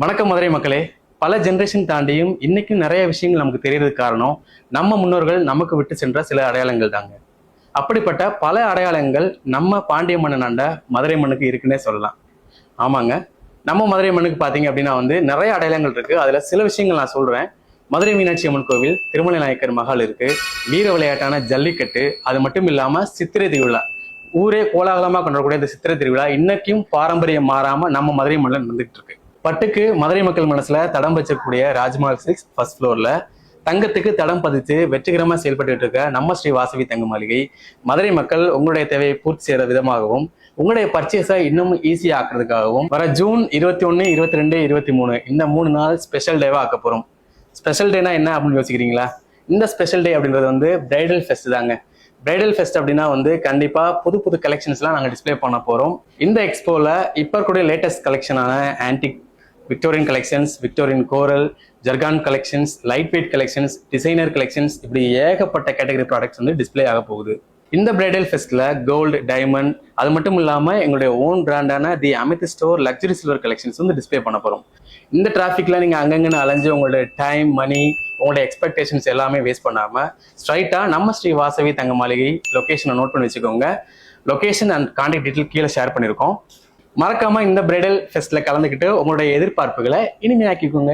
வணக்கம் மதுரை மக்களே. பல ஜென்ரேஷன் தாண்டியும் இன்னைக்கும் நிறைய விஷயங்கள் நமக்கு தெரியறதுக்கு காரணம் நம்ம முன்னோர்கள் நமக்கு விட்டு சென்ற சில அடையாளங்கள் தாங்க. அப்படிப்பட்ட பல அடையாளங்கள் நம்ம பாண்டிய மன்னனாண்ட மதுரை மண்ணுக்கு இருக்குன்னே சொல்லலாம். ஆமாங்க, நம்ம மதுரை மண்ணுக்கு பார்த்தீங்க அப்படின்னா நிறைய அடையாளங்கள் இருக்கு. அதுல சில விஷயங்கள் நான் சொல்றேன். மதுரை மீனாட்சி அம்மன் கோவில், திருமலை நாயக்கர் மஹால் இருக்கு, வீர விளையாட்டான ஜல்லிக்கட்டு, அது மட்டும் இல்லாம சித்திரை திருவிழா, ஊரே கோலாகலமா கொண்டாடக்கூடிய இந்த சித்திரை திருவிழா இன்னைக்கும் பாரம்பரியம் மாறாம நம்ம மதுரை மண்ணில் நடந்துகிட்டு இருக்கு. பட்டுக்கு மதுரை மக்கள் மனசுல தடம் வச்சக்கூடிய ராஜ்மஹால் 6 ஃபர்ஸ்ட் ஃப்ளோர்ல தங்கத்துக்கு தடம் பதிச்சு வெற்றிகரமா செயல்பட்டு இருக்க நம்ம ஸ்ரீ வாசவி தங்க மாளிகை மதுரை மக்கள் உங்களுடைய தேவையை பூர்த்தி செய்யற விதமாகவும் உங்களுடைய பர்ச்சேஸை இன்னும் ஈஸியா ஆக்குறதுக்காகவும் வர ஜூன் 21, 22, 23 இந்த 3 நாள் ஸ்பெஷல் டேவா ஆக்க போறோம். ஸ்பெஷல் டேனா என்ன அப்படின்னு யோசிக்கிறீங்களா? இந்த ஸ்பெஷல் டே அப்படின்றது பிரைடல் ஃபெஸ்ட் தாங்க. பிரைடல் ஃபெஸ்ட் அப்படின்னா கண்டிப்பா புது புது கலெக்ஷன்ஸ்லாம் நாங்கள் டிஸ்பிளே பண்ண போறோம். இந்த எக்ஸ்போல இப்போ இருக்கக்கூடிய லேட்டஸ்ட் கலெக்ஷனான antique Victorian collections, Victorian coral, zircon collections, light weight collections, designer collections, இப்படி ஏகப்பட்ட கேட்டகரி ப்ராடக்ட்ஸ் டிஸ்பிளே ஆக போகுது. இந்த பிரைடல் ஃபெஸ்ட்ல கோல்டு, டைமண்ட், அது மட்டும் இல்லாம எங்களுடைய ஓன் பிராண்டான the Amit store luxury silver collections display பண்ண போறோம். இந்த டிராஃபிக்ல நீங்க அங்கங்கன்னு அலைஞ்சு உங்களுடைய டைம், மணி, உங்களுடைய எக்ஸ்பெக்டேஷன்ஸ் எல்லாமே வேஸ்ட் பண்ணாம ஸ்ட்ரைட்டா நம்ம ஸ்ரீ வாசவி தங்க மாளிகை லொகேஷனை நோட் பண்ணி வச்சுக்கோங்க. லொகேஷன் அண்ட் கான்டாக்ட் டீட்டெயில் கீழே ஷேர் பண்ணியிருக்கோம். மறக்காம இந்த பிரைடல் ஃபெஸ்ட்ல கலந்துக்கிட்டு உங்களுடைய எதிர்பார்ப்புகளை இனிமையாக்கிக்கோங்க.